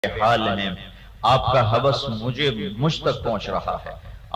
حال ہیں، آپ کا حوث مجھ تک پہنچ رہا ہے،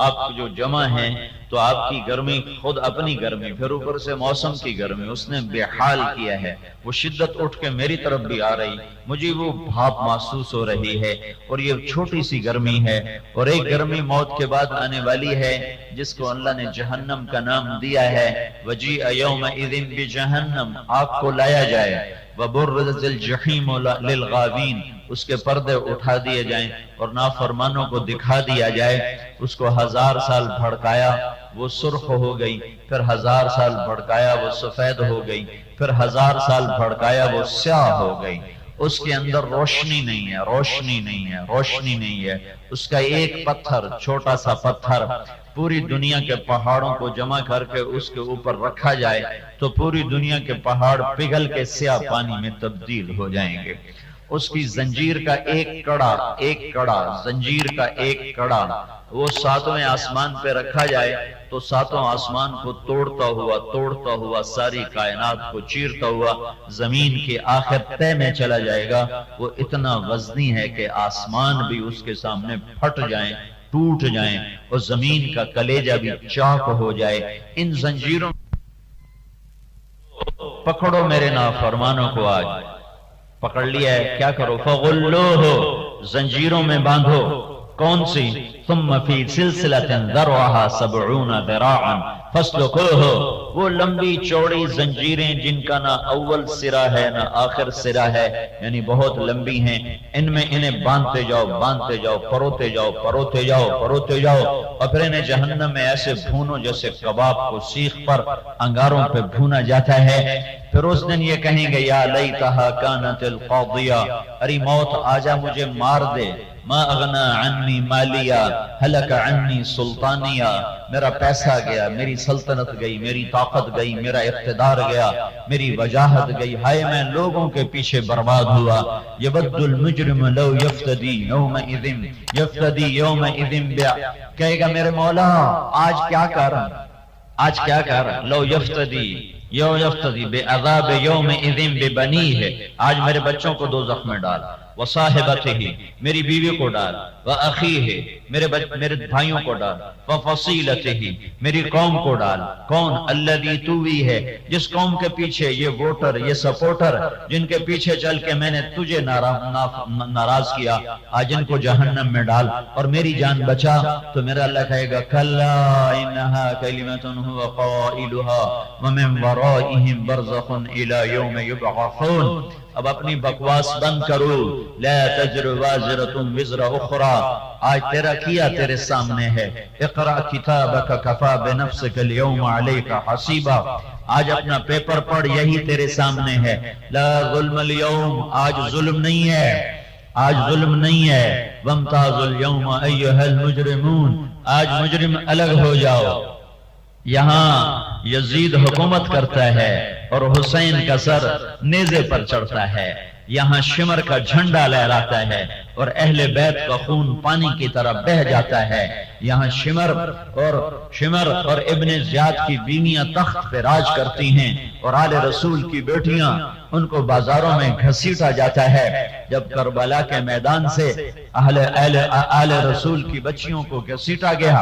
آپ جو جمع ہیں تو آپ کی گرمی خود اپنی گرمی، پھر اوپر سے موسم کی گرمی اس نے بے حال کیا ہے، وہ شدت اٹھ کے میری طرف بھی آ رہی، مجھے وہ بھاپ محسوس ہو رہی ہے، اور یہ چھوٹی سی گرمی ہے، اور ایک گرمی موت کے بعد آنے والی ہے جس کو اللہ نے جہنم کا نام دیا ہے، وَجِیءَ یَوْمَئِذٍ بِجَہَنَّمَ، آگ کو لایا جائے، وَبُرِّزَتِ الْجَحِیمُ لِلْغَاوِینَ، اس کے پردے اٹھا دیے جائیں اور نافرمانوں کو دکھا دیا جائے، اس کو 1000 سال بھڑکایا وہ سرخ ہو گئی، پھر 1000 سال بھڑکایا وہ سفید ہو گئی، پھر 1000 سال بھڑکایا وہ سیاہ ہو گئی، اس کے اندر روشنی نہیں ہے، روشنی نہیں ہے، روشنی نہیں ہے، اس کا ایک پتھر، چھوٹا سا پتھر پوری دنیا کے پہاڑوں کو جمع کر کے اس کے اوپر رکھا جائے تو پوری دنیا کے پہاڑ پگھل کے سیاہ پانی میں تبدیل ہو جائیں گے۔ اس کی زنجیر کا ایک کڑا، زنجیر کا ایک کڑا وہ 7ویں آسمان پہ رکھا جائے تو 7واں آسمان کو توڑتا ہوا ساری کائنات کو چیرتا ہوا زمین کے آخر تہ میں چلا جائے گا، وہ اتنا وزنی ہے کہ آسمان بھی اس کے سامنے پھٹ جائیں، ٹوٹ جائیں، اور زمین کا کلیجہ بھی چاک ہو جائے۔ ان زنجیروں پکڑو میرے نافرمانوں کو، آج پکڑ لیا ہے، کیا کرو؟ فَغُلُّوهُ، زنجیروں میں باندھو، کون سی؟ ثُمَّ فِي سِلْسِلَةٍ ذَرْعُهَا 70 ذِرَاعًا فَاسْلُكُوهُ، وہ لمبی چوڑی زنجیریں جن کا نہ اول سرا ہے نہ آخر سرا ہے، یعنی بہت لمبی ہیں، ان میں انہیں باندھتے جاؤ، پروتے جاؤ، اور پھر انہیں جہنم میں ایسے بھونو جیسے کباب کو سیخ پر انگاروں پہ بھونا جاتا ہے۔ پھر اس دن یہ کہیں گے یا لیتہا کانت القاضیہ، ارے موت آجا مجھے مار دے، ما اغنا عنی مالیہ ہلک عنی سلطانیہ، میرا پیسہ گیا، میری سلطنت گئی، میری طاقت گئی، میرا اقتدار گیا، میری وجاہت گئی، ہائے میں لوگوں کے پیچھے برباد ہوا۔ یود المجرم لو یفتدی یومئذ کہے گا میرے مولا آج کیا کر، لو یفتدی بے عذاب یومئذ ببنیہ، آج میرے بچوں کو دوزخ میں ڈال، وصاحبتہ، میری بیوی کو ڈال، واخیہ، میرے بھائیوں کو ڈال، وفصیلتہ، میری قوم کو ڈال، کون؟ الذی توی ہے، جس قوم کے پیچھے یہ ووٹر، یہ سپورٹر، جن کے پیچھے چل کے میں نے تجھے ناراض کیا، آج ان کو جہنم میں ڈال اور میری جان بچا۔ تو میرا اللہ کہے گا کلا انہا کلمۃ هو قائلها ومن ورائهم برزخ الى یوم یبعثون۔ اب اپنی بکواس بند کرو، لا تزر وازرۃ وزر اخری، آج تیرا کیا تیرے سامنے ہے، اقرأ کتابک کفی بنفسک اليوم علیک حسیبا، آج اپنا پیپر پڑھ، یہی تیرے سامنے ہے، لا ظلم اليوم، آج ظلم نہیں ہے، آج ظلم نہیں ہے، وامتاز اليوم ایھا المجرمون، آج مجرم الگ ہو جاؤ۔ یہاں یزید حکومت کرتا ہے اور حسین کا سر نیزے پر چڑھتا ہے، یہاں شمر کا جھنڈا لہراتا ہے اور اہل بیت کا خون پانی کی طرح بہہ جاتا ہے، یہاں شمر اور ابن زیاد کی بیویاں تخت پہ راج کرتی ہیں اور آل رسول کی بیٹیاں، ان کو بازاروں میں گھسیٹا جاتا ہے۔ جب کربلا کے میدان سے آل رسول کی بچیوں کو گھسیٹا گیا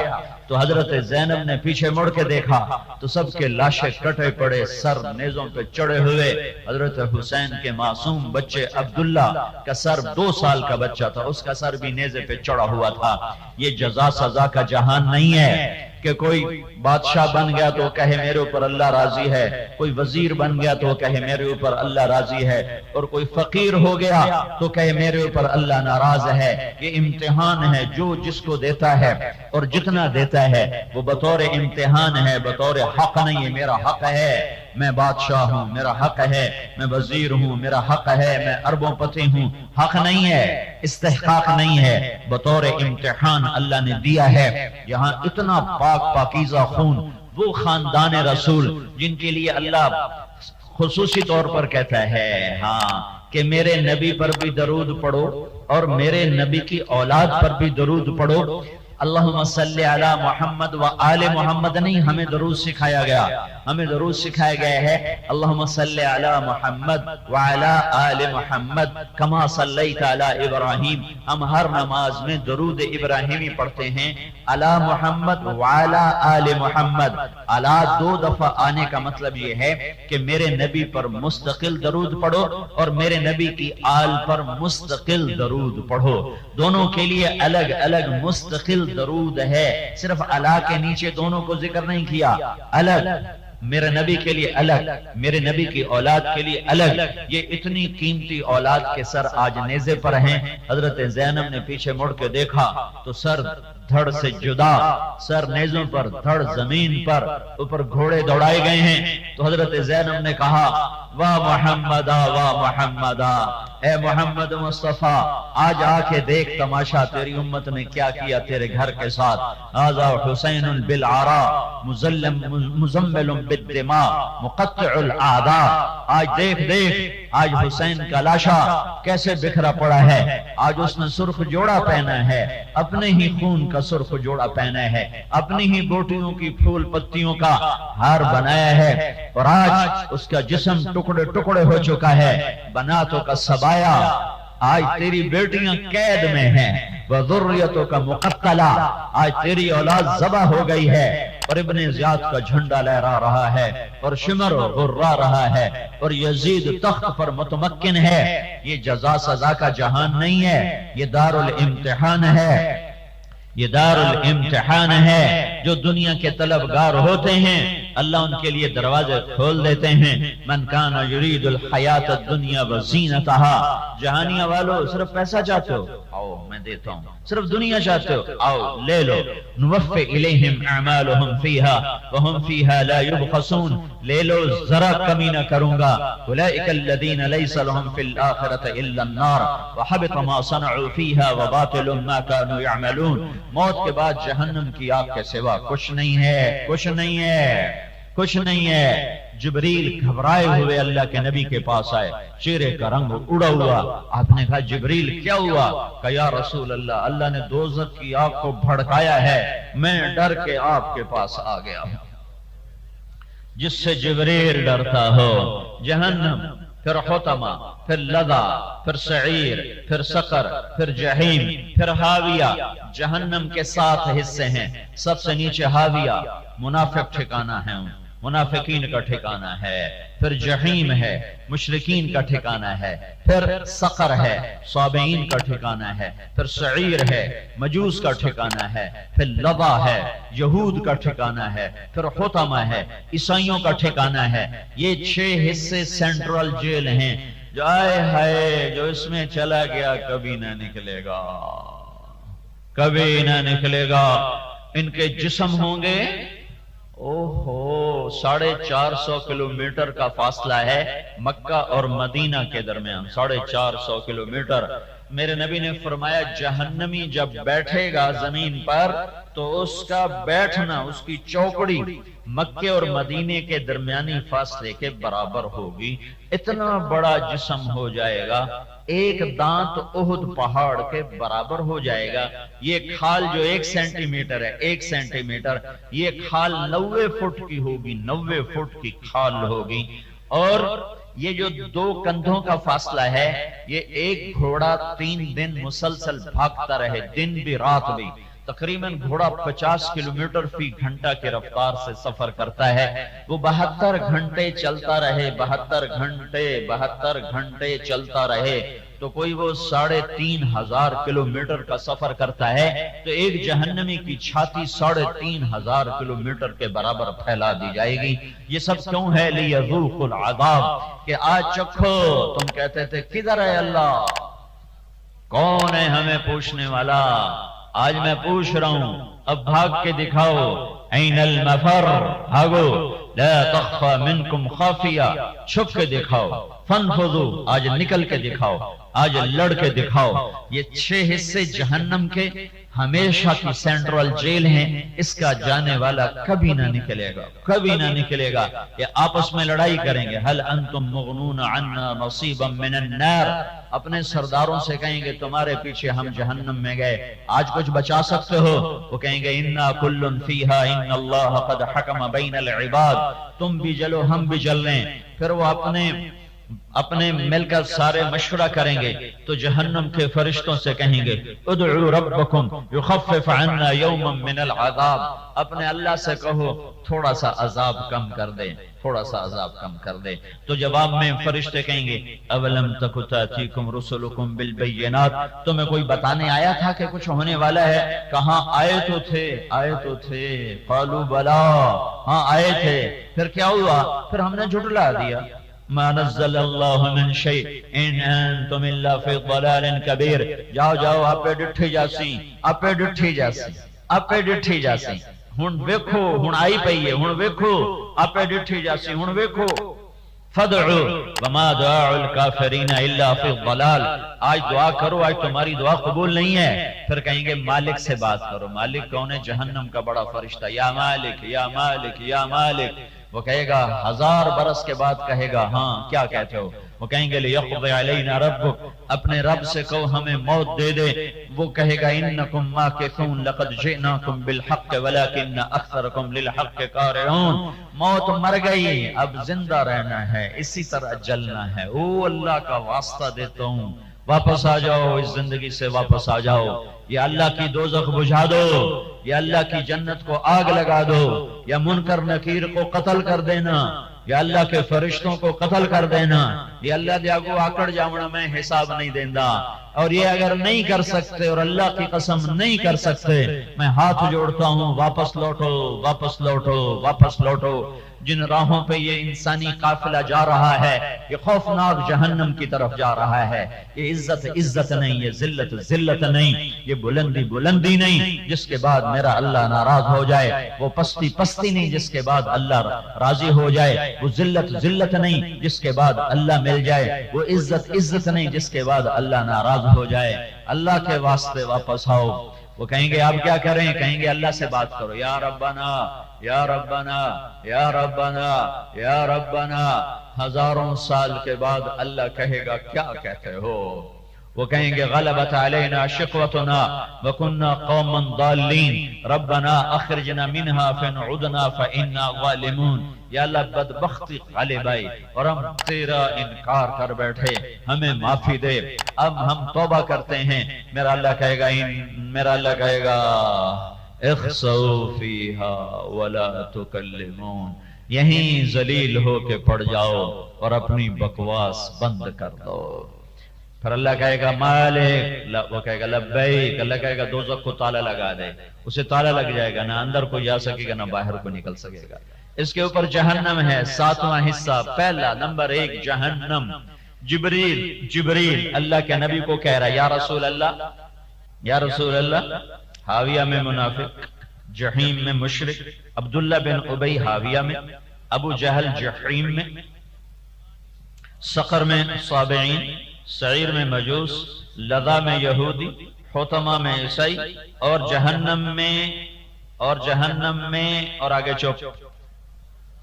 تو حضرت زینب نے پیچھے مڑ کے دیکھا تو سب کے لاشیں کٹے پڑے، سر نیزوں پہ چڑھے ہوئے، حضرت حسین کے معصوم بچے عبداللہ کا سر 2 سال کا بچہ تھا، اس کا سر بھی نیزے پہ چڑھا ہوا تھا۔ یہ جزا سزا کا جہان نہیں ہے کہ کوئی بادشاہ بن گیا تو کہے میرے اوپر اللہ راضی ہے، کوئی وزیر بن گیا تو کہے میرے اوپر اللہ راضی ہے، اور کوئی فقیر ہو گیا تو کہے میرے اوپر اللہ ناراض ہے۔ یہ امتحان ہے، جو جس کو دیتا ہے اور جتنا دیتا ہے وہ بطور امتحان ہے، بطور حق نہیں ہے۔ میرا حق ہے، میں بادشاہ ہوں، میرا حق ہے، میں وزیر ہوں، میرا حق ہے، میں اربوں پتی ہوں، حق نہیں ہے، استحقاق نہیں ہے، بطور امتحان اللہ نے دیا ہے۔ یہاں اتنا پاکیزہ خون، وہ خاندان رسول جن کے لیے اللہ خصوصی طور پر کہتا ہے ہاں کہ میرے نبی پر بھی درود پڑھو اور میرے نبی کی اولاد پر بھی درود پڑھو۔ اللہم صلی علی محمد و آل محمد نہیں، ہمیں درود سکھایا گیا، ہمیں درود سکھایا گیا ہے اللہم صلی علی محمد و علی آل محمد کما صلیت علی ابراہیم۔ ہم ہر نماز میں درود ابراہیمی پڑھتے ہیں، علی محمد و علی آل محمد۔ علی دو دفعہ آنے کا مطلب یہ ہے کہ میرے نبی پر مستقل درود پڑھو اور میرے نبی کی آل پر مستقل درود پڑھو، دونوں کے لیے الگ الگ مستقل درود ہے، صرف علی کے نیچے دونوں کو ذکر نہیں کیا، الگ میرے نبی کے لیے الگ، میرے نبی کی اولاد کے لیے الگ۔ یہ اتنی قیمتی اولاد کے سر آج نیزے پر ہیں۔ حضرت زینب نے پیچھے مڑ کے دیکھا تو سر دھڑ سے جدا، سر نیزوں پر، دھڑ زمین پر، اوپر گھوڑے دوڑائے گئے ہیں۔ تو حضرت زینب نے کہا واہ محمدہ واہ محمدہ، اے محمد مصطفیٰ آج آ کے دیکھ تماشا تیری امت نے کیا کیا تیرے گھر کے ساتھ۔ ھذا حسین بالعراء مزمل بالدماء مقطع الاعداء، آج دیکھ آج حسین کا لاشا کیسے بکھرا پڑا ہے، آج اس نے سرخ جوڑا پہنا ہے، اپنے ہی خون کا سرخ جوڑا پہنا ہے، اپنی ہی بوٹیوں کی پھول پتیوں کا ہار بنایا ہے، اور آج اس کا جسم ٹکڑے ٹکڑے ہو چکا ہے، بناتوں کا سبایا، آج تیری بیٹیاں قید میں ہیں، وذریتوں کا مقتلہ، آج تیری اولاد ذبح ہو گئی ہے، اور ابن زیاد کا جھنڈا لہرا رہا ہے، اور شمر غرا رہا ہے، اور یزید تخت پر متمکن ہے۔ یہ جزا سزا کا جہان نہیں ہے، یہ دار الامتحان ہے، یہ دار الامتحان ہے۔ جو دنیا کے طلبگار ہوتے ہیں اللہ ان کے لیے دروازے کھول دیتے ہیں۔ من کان یرید الحیات الدنیا وزینتہا، جہانیہ والو صرف پیسہ چاہتے ہو، آؤ میں دیتا ہوں، صرف دنیا چاہتے ہو، آؤ لے لو، نوفی الیہم اعمالہم فیہا وہم فیہا لا یبخسون، لے لو ذرا کمی نہ کروں گا۔ اولئک الذین لیس لہم فی الآخرۃ الا النار وحبط ما صنعوا فیہا وباطل ما كانوا یعملون۔ موت کے بعد جہنم کی آگ کے سوا کچھ نہیں ہے، کچھ نہیں ہے، کچھ نہیں ہے۔ جبریل گھبرائے ہوئے اللہ کے نبی کے پاس آئے، چہرے کا رنگ اڑا ہوا۔ آپ نے کہا جبریل کیا ہوا؟ کہا یا رسول اللہ، اللہ نے دوزخ کی آگ کو بھڑکایا ہے، میں ڈر کے آپ کے پاس آ گیا ہوں۔ جس سے جبریل ڈرتا ہو، جہنم، پھر حطمہ، پھر لظا، پھر سعیر، پھر سقر، پھر جہیم، پھر ہاویہ۔ جہنم کے 7 حصے ہیں، سب سے نیچے ہاویہ، منافق ٹھکانہ ہے، منافقین کا ٹھکانہ ہے، پھر جہیم ہے، مشرکین کا ٹھکانہ ہے، پھر سقر ہے، صابئین کا ٹھکانہ ہے، پھر سعیر ہے، مجوس کا ٹھکانہ ہے، پھر لظا ہے، یہود کا ٹھکانہ ہے، پھر حطمہ ہے، عیسائیوں کا ٹھکانہ ہے۔ یہ 6 حصے سینٹرل جیل ہیں، جو آئے ہائے جو اس میں چلا گیا کبھی نہ نکلے گا، کبھی نہ نکلے گا۔ ان کے جسم ہوں گے، اوہو 450 کلومیٹر کا فاصلہ ہے مکہ اور مدینہ کے درمیان، 450 کلومیٹر۔ میرے نبی نے فرمایا جہنمی جب بیٹھے گا زمین پر تو اس کا بیٹھنا، اس کی چوکڑی مکے اور مدینے کے درمیانی فاصلے کے برابر ہوگی۔ اتنا بڑا جسم ہو جائے گا، ایک دانت احد پہاڑ کے برابر ہو جائے گا۔ یہ کھال جو 1 سینٹی میٹر ہے، 1 سینٹی میٹر، یہ کھال 90 فٹ کی ہوگی، 90 فٹ کی کھال ہوگی۔ اور یہ جو 2 کندھوں کا فاصلہ ہے، یہ ایک گھوڑا 3 دن مسلسل بھاگتا رہے، دن بھی رات بھی، تقریباً گھوڑا 50 کلومیٹر فی گھنٹہ کے رفتار سے سفر کرتا ہے۔ وہ 72 گھنٹے چلتا رہے، 72 گھنٹے چلتا رہے تو کوئی وہ 3500 کلومیٹر کا سفر کرتا ہے، تو ایک جہنمی کی چھاتی 3500 کلومیٹر کے برابر پھیلا دی جائے گی۔ یہ سب کیوں ہے؟ لیذوقوا العذاب، کہ آج چکھو۔ تم کہتے تھے کدھر ہے اللہ، کون ہے ہمیں پوچھنے والا؟ آج میں پوچھ رہا ہوں، اب بھاگ کے دکھاؤ۔ این المفر، بھاگو، لا تخفى منکم خافیہ، چھپ کے دکھاؤ۔ فانفذوا، آج نکل کے دکھاؤ، آج لڑ کے دکھاؤ۔ یہ 6 حصے جہنم کے ہمیشہ کی سینٹرل جیل ہے، اس کا جانے والا کبھی نہ نکلے گا، کبھی نہ نکلے گا۔ یہ آپس میں لڑائی کریں گے، هل انتم مغنون عنا نصیبا من النار، اپنے سرداروں سے کہیں گے تمہارے پیچھے ہم جہنم میں گئے، آج کچھ بچا سکتے ہو؟ وہ کہیں گے انا کل فیہا ان اللہ قد حکم بین العباد، تم بھی جلو ہم بھی جل رہے ہیں۔ پھر وہ اپنے مل کر سارے مشورہ کریں گے تو جہنم کے فرشتوں سے کہیں گے ادعوا ربکم یخفف عنا یوما من العذاب، اپنے اللہ سے کہو تھوڑا سا عذاب کم کر دے، تھوڑا سا عذاب کم کر دے۔ تو جواب میں فرشتے کہیں گے اولم تک تأتیکم رسلکم بالبینات، تمہیں کوئی بتانے آیا تھا کہ کچھ ہونے والا ہے؟ کہاں آئے تو تھے، آئے تو تھے، قالوا بلا، ہاں آئے تھے۔ پھر کیا ہوا؟ پھر ہم نے جھٹلا دیا۔ ما نزل اللہ من شیء ان انتم الا فی ضلال کبیر، جاؤ جاؤ آپ پہ ڈٹھی جاسی، آپ پہ ڈٹھی جاسی، آپ پہ ڈٹھی جاسی، ہن ویکھو ہن آئی پئی ہے، ہن ویکھو آپ پہ ڈٹھی جاسی، ہن ویکھو فدعوا وما دعاء الکافرین الا فی الضلال، آج دعا کرو آج تمہاری دعا قبول نہیں ہے۔ پھر کہیں گے مالک سے بات کرو، مالک کون ہے؟ جہنم کا بڑا فرشتہ، یا مالک یا مالک یا مالک۔ وہ کہے گا 1000 برس کے بعد کہے گا ہاں کیا کہتے ہو؟ وہ کہیں گے لیقضی علینا ربک، اپنے رب سے کہو ہمیں موت دے دے۔ وہ کہے گا انکم ماکثون لقد جئناکم بالحق ولکن اکثرکم للحق کارہون، موت مر گئی اب زندہ رہنا ہے، اسی طرح جلنا ہے۔ او اللہ کا واسطہ دیتا ہوں واپس آ جاؤ، اس زندگی سے واپس آ جاؤ، یا اللہ کی دوزخ بجھا دو، یا اللہ کی جنت کو آگ لگا دو، یا منکر نکیر کو قتل کر دینا، یا اللہ کے فرشتوں کو قتل کر دینا، یا اللہ دے آگو آکڑ جاؤنا میں حساب نہیں دیندہ۔ اور یہ اگر نہیں کر سکتے اور اللہ کی قسم نہیں کر سکتے، میں ہاتھ جوڑتا ہوں واپس لوٹو، واپس لوٹو، واپس لوٹو۔ جن راہوں پہ یہ انسانی قافلہ جا رہا ہے یہ خوفناک جہنم کی طرف جا رہا ہے، یہ عزت عزت نہیں، یہ ذلت ذلت نہیں، یہ بلندی بلندی نہیں جس کے بعد میرا اللہ ناراض ہو جائے، وہ پستی پستی نہیں جس کے بعد اللہ راضی ہو جائے، وہ ذلت ذلت نہیں جس کے بعد اللہ مل جائے، وہ عزت عزت نہیں جس کے بعد اللہ ناراض ہو جائے۔ اللہ کے واسطے واپس آؤ۔ وہ کہیں گے آپ کیا کریں؟ کہیں گے اللہ سے بات کرو، یا ربنا یا ربنا یا ربنا یا ربنا۔ 1000 سال کے بعد اللہ کہے گا کیا کہتے ہو؟ وہ کہیں گے غلبت علینا شقوتنا وکننا قوما ضالین ربنا اخرجنا منها فان عدنا فانا ظالمون، یا اللہ بدبختی غالب آئی اور ہم تیرا انکار کر بیٹھے، ہمیں معافی دے، اب ہم توبہ کرتے ہیں۔ میرا اللہ کہے گا اخسؤوا فیہا ولا تکلمون، یہیں ذلیل ہو کے پڑ جاؤ اور اپنی بکواس بند کر دو۔ پھر اللہ کہے گا مالک، وہ کہے گا لبیک، اللہ کہے گا دوزخ کو تالا لگا دے، اسے تالا لگ جائے گا، نہ اندر کو جا سکے گا نہ باہر کو نکل سکے گا۔ اس کے اوپر جہنم ہے 7واں حصہ، پہلا نمبر 1 جہنم۔ جبریل اللہ کے نبی کو کہہ رہا ہے یا رسول اللہ، یا رسول اللہ، حاویہ میں منافق، جحیم میں مشرک، عبداللہ بن ابی حاویہ میں، ابو جہل جحیم میں، سقر میں صابعین، سعیر میں مجوس، لظا میں یہودی، حطمہ میں عیسائی، اور جہنم میں اور آگے چوپ۔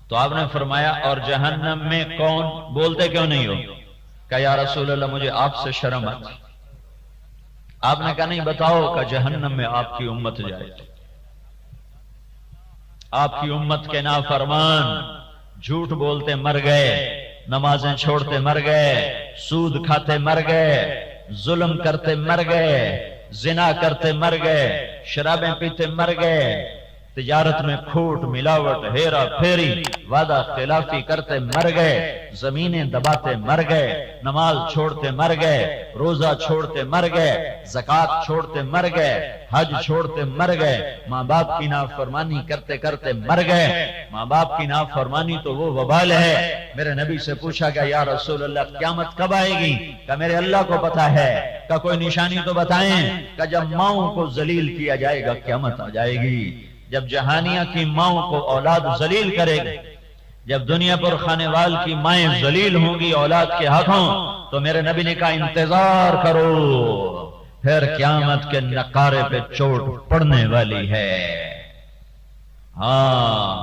تو آپ نے فرمایا اور جہنم میں کون؟ بولتے کیوں نہیں ہو؟ کہا یا رسول اللہ مجھے آپ سے شرم آتی۔ آپ نے کہا نہیں بتاؤ، کہ جہنم میں آپ کی امت جائے، آپ کی امت کے نافرمان جھوٹ بولتے مر گئے، نمازیں چھوڑتے مر گئے، سود کھاتے مر گئے، ظلم کرتے مر گئے، زنا کرتے مر گئے، شرابیں پیتے مر گئے، تجارت میں کھوٹ ملاوٹ ہیرا پھیری وعدہ خلافی کرتے مر گئے، زمینیں دباتے مر گئے، نماز چھوڑتے مر گئے، روزہ چھوڑتے مر گئے، زکوٰۃ چھوڑتے مر گئے، حج چھوڑتے مر گئے، ماں باپ کی نافرمانی کرتے کرتے مر گئے۔ ماں باپ کی نافرمانی تو وہ وبال ہے۔ میرے نبی سے پوچھا گیا یا رسول اللہ قیامت کب آئے گی؟ کہ میرے اللہ کو پتا ہے۔ کہ کوئی نشانی تو بتائیں۔ کہ جب ماؤں کو ذلیل کیا جائے گا قیامت آ جائے گی، جب جہانیہ کی ماؤں کو اولاد ذلیل کرے گی، جب دنیا پر خانے وال کی مائیں ذلیل ہوں گی اولاد کے ہاتھوں، تو میرے نبی نے کہا انتظار کرو، پھر قیامت کے نقارے پہ چوٹ پڑنے والی ہے۔ ہاں،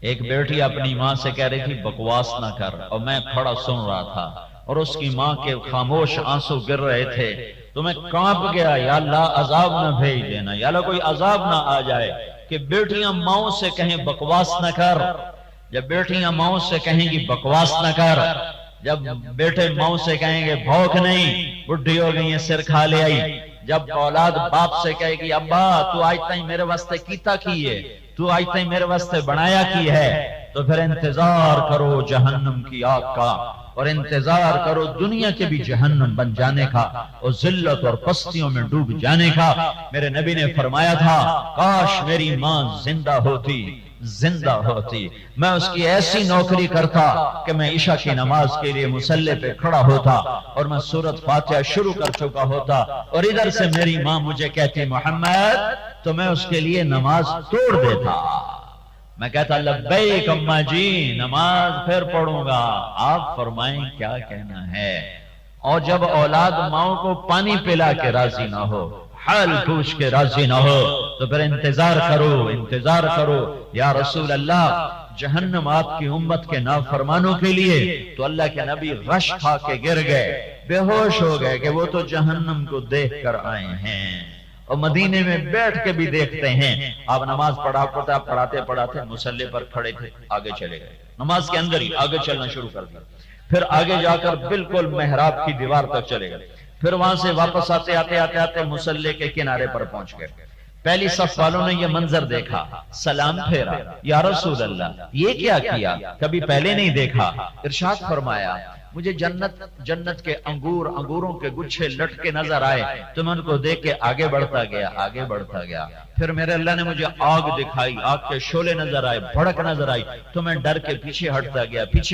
ایک بیٹی اپنی ماں سے کہہ رہی تھی بکواس نہ کر، اور میں کھڑا سن رہا تھا، اور اس کی ماں کے خاموش آنسو گر رہے تھے، تو میں کانپ گیا، یا اللہ عذاب نہ بھیج دینا، یا اللہ کوئی عذاب نہ آ جائے کہ بیٹیاں ماؤں سے کہیں بکواس نہ کر۔ جب بیٹیاں ماؤں سے کہیں گی بکواس نہ کر، جب بیٹے ماؤں سے کہیں گے بھوک نہیں، بڈھی ہو گئی ہیں سر کھا لے آئی، جب اولاد باپ سے کہے گی ابا تو آج تائیں میرے واسطے کیتا کی ہے، تو آج تائیں میرے واسطے بنایا کی ہے، تو پھر انتظار کرو جہنم کی آگ کا، اور انتظار کرو دنیا کے بھی جہنم بن جانے کا، اور ذلت اور پستیوں میں ڈوب جانے کا۔ میرے نبی نے فرمایا تھا کاش میری ماں زندہ ہوتی، میں اس کی ایسی نوکری کرتا کہ میں عشاء کی نماز کے لیے مصلی پہ کھڑا ہوتا اور میں سورۃ فاتحہ شروع کر چکا ہوتا، اور ادھر سے میری ماں مجھے کہتی محمد، تو میں اس کے لیے نماز توڑ دیتا، میں کہتا لبیک اماں جی، نماز پھر پڑھوں گا، آپ فرمائیں کیا کہنا ہے۔ اور جب اولاد ماؤں کو پانی پلا کے راضی نہ ہو، حال پوچھ کے راضی نہ ہو، تو پھر انتظار کرو یا رسول اللہ جہنم آپ کی امت کے نافرمانوں کے لیے۔ تو اللہ کے نبی غش کھا کے گر گئے، بے ہوش ہو گئے کہ وہ تو جہنم کو دیکھ کر آئے ہیں، اور مدینے میں بیٹھ کے بھی دیکھتے ہیں۔ آپ نماز پڑھاتے مصلی پر کھڑے تھے، آگے چلے گئے، نماز کے اندر ہی آگے چلنا شروع کر دیا، پھر آگے جا کر بالکل محراب کی دیوار تک چلے گئے، پھر وہاں سے واپس آتے مصلی کے کنارے پر پہنچ گئے۔ پہلی صف والوں نے یہ منظر دیکھا، سلام پھیرا، یا رسول اللہ یہ کیا کیا، کبھی پہلے نہیں دیکھا۔ ارشاد فرمایا مجھے جنت کے انگوروں کے گچھے لٹکے نظر آئے، تو میں ان کو دیکھ کے آگے بڑھتا گیا، پھر میرے اللہ نے مجھے آگ دکھائی، آگ کے شعلے نظر آئے، بھڑک نظر آئی، تو میں ڈر کے پیچھے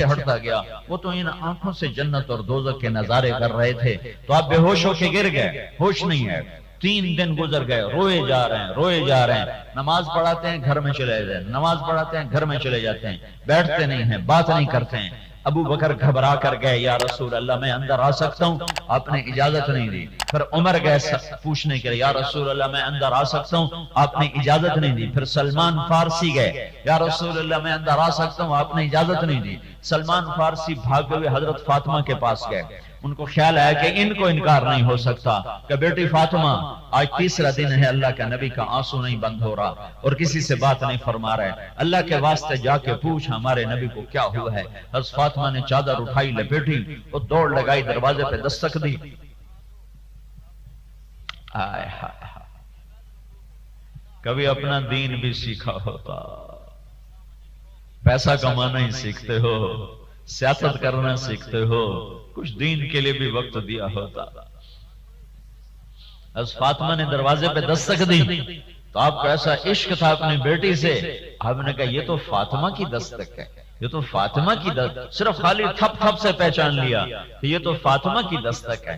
ہٹتا گیا، وہ تو ان آنکھوں سے جنت اور دوزخ کے نظارے کر رہے تھے، تو آپ بے ہوش ہو کے گر گئے، ہوش نہیں ہے۔ 3 دن گزر گئے، روئے جا رہے ہیں، نماز پڑھاتے ہیں گھر میں چلے جاتے ہیں، بیٹھتے نہیں ہیں، بات نہیں کرتے ہیں۔ ابو بکر گھبرا کر گئے، یا رسول اللہ میں اندر آ سکتا ہوں، آپ نے اجازت نہیں دی۔ پھر عمر گئے پوچھنے کے لیے، یا رسول اللہ میں اندر آ سکتا ہوں، آپ نے اجازت نہیں دی۔ پھر سلمان فارسی گئے، یا رسول اللہ میں اندر آ سکتا ہوں، آپ نے اجازت نہیں دی۔ سلمان فارسی بھاگتے ہوئے حضرت فاطمہ کے پاس گئے، ان کو خیال آیا کہ ان کو انکار نہیں ہو سکتا کہ بیٹی فاطمہ آج تیسرا دن ہے اللہ کا نبی کا آنسو نہیں بند ہو رہا اور کسی سے بات نہیں فرما رہے، اللہ کے واسطے جا کے پوچھ ہمارے نبی کو کیا ہوا ہے۔ حضرت فاطمہ نے چادر اٹھائی، لپیٹی اور دوڑ لگائی، دروازے پہ دستک دی۔ کبھی اپنا دین بھی سیکھا ہوتا، پیسہ کمانا ہی سیکھتے ہو، سیاست کرنا سیکھتے ہو، کچھ دین کے لیے بھی وقت دیا ہوتا۔ حضرت فاطمہ نے دروازے پہ دستک دی تو آپ کو ایسا عشق تھا اپنی بیٹی سے، آپ نے کہا یہ تو فاطمہ کی دستک ہے، یہ تو فاطمہ کی دستک، صرف خالی تھپ تھپ سے پہچان لیا کہ یہ تو فاطمہ کی دستک ہے۔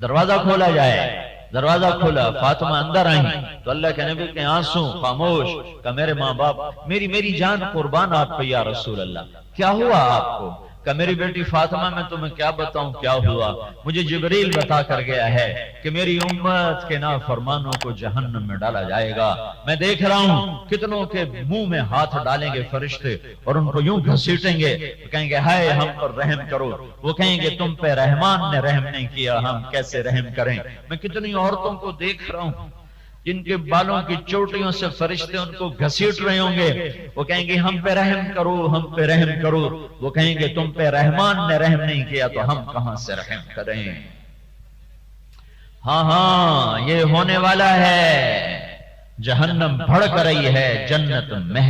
دروازہ کھولا جائے، دروازہ کھولا، فاطمہ اندر آئیں تو اللہ کے نبی کے آنسو خاموش، کہ میرے ماں باپ، میری جان قربان آپ پہ یا رسول اللہ، کیا ہوا آپ کو؟ کہ میری بیٹی فاطمہ میں تمہیں کیا بتاؤں کیا ہوا، مجھے جبریل بتا کر گیا ہے کہ میری امت کے نافرمانوں کو جہنم میں ڈالا جائے گا، میں دیکھ رہا ہوں کتنوں کے منہ میں ہاتھ ڈالیں گے فرشتے اور ان کو یوں گھسیٹیں گے، کہیں گے ہائے ہم پر رحم کرو، وہ کہیں گے تم پہ رحمان نے رحم نہیں کیا، ہم کیسے رحم کریں۔ میں کتنی عورتوں کو دیکھ رہا ہوں جن کے بالوں کی چوٹیوں سے فرشتے ان کو گھسیٹ رہے ہوں گے، وہ کہیں گے ہم پہ رحم کرو، ہم پہ رحم کرو، وہ کہیں گے تم پہ رحمان نے رحم نہیں کیا تو ہم کہاں سے رحم کریں۔ ہاں یہ ہونے والا ہے، جہنم بھڑک رہی ہے، جنت مہک